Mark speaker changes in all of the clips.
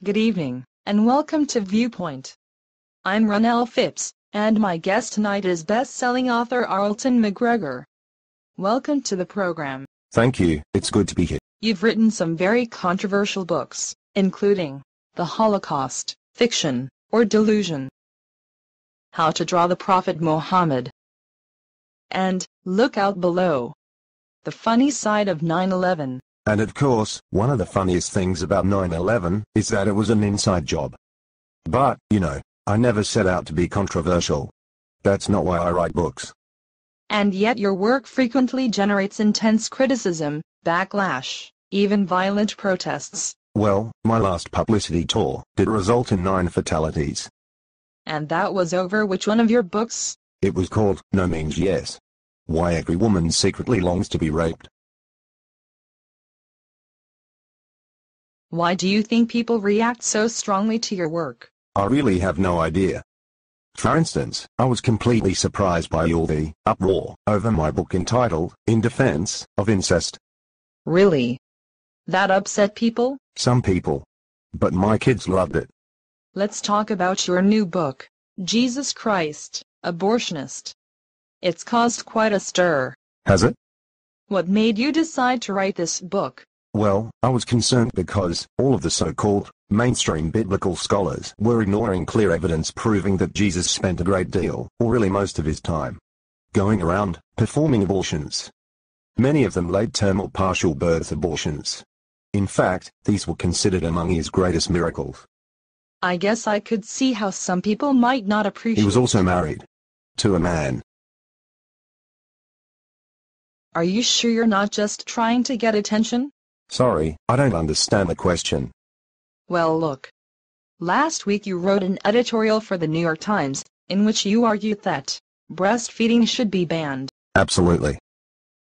Speaker 1: Good evening, and welcome to Viewpoint. I'm Ronelle Phipps, and my guest tonight is best-selling author Arlton MacGregor. Welcome to the program.
Speaker 2: Thank you, it's good to be here.
Speaker 1: You've written some very controversial books, including The Holocaust, Fiction, or Delusion, How to Draw the Prophet Muhammad, and Look Out Below, The Funny Side of 9/11.
Speaker 2: And of course, one of the funniest things about 9/11 is that it was an inside job. But, I never set out to be controversial. That's not why I write books.
Speaker 1: And yet your work frequently generates intense criticism, backlash, even violent protests.
Speaker 2: Well, my last publicity tour did result in 9 fatalities.
Speaker 1: And that was over which one of your books?
Speaker 2: It was called No Means Yes. Why Every Woman Secretly Longs to Be Raped.
Speaker 1: Why do you think people react so strongly to your work?
Speaker 2: I really have no idea. For instance, I was completely surprised by all the uproar over my book entitled In Defense of Incest.
Speaker 1: Really? That upset people?
Speaker 2: Some people. But my kids loved it.
Speaker 1: Let's talk about your new book, Jesus Christ, Abortionist. It's caused quite a stir.
Speaker 2: Has it?
Speaker 1: What made you decide to write this book?
Speaker 2: Well, I was concerned because all of the so-called mainstream biblical scholars were ignoring clear evidence proving that Jesus spent a great deal, or really most of his time, going around performing abortions. Many of them late-term or partial birth abortions. In fact, these were considered among his greatest miracles.
Speaker 1: I guess I could see how some people might not appreciate.
Speaker 2: He was also married to a man.
Speaker 1: Are you sure you're not just trying to get attention?
Speaker 2: Sorry, I don't understand the question.
Speaker 1: Well, look. Last week you wrote an editorial for the New York Times, in which you argued that breastfeeding should be banned.
Speaker 2: Absolutely.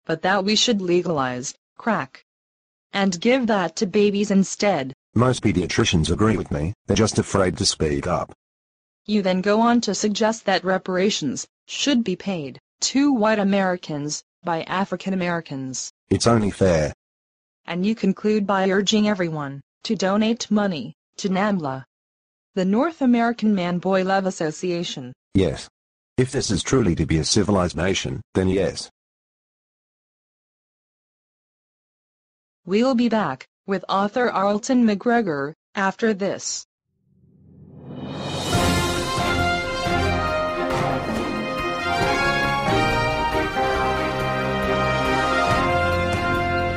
Speaker 1: But that we should legalize crack and give that to babies instead.
Speaker 2: Most pediatricians agree with me, they're just afraid to speak up.
Speaker 1: You then go on to suggest that reparations should be paid to white Americans by African Americans.
Speaker 2: It's only fair.
Speaker 1: And you conclude by urging everyone to donate money to NAMBLA, the North American Man-Boy Love Association.
Speaker 2: Yes. If this is truly to be a civilized nation, then yes.
Speaker 1: We'll be back with author Arlton MacGregor after this.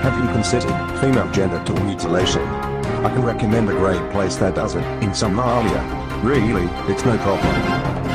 Speaker 2: Have you considered female genital mutilation? I can recommend a great place that does it, in Somalia. Really, it's no problem.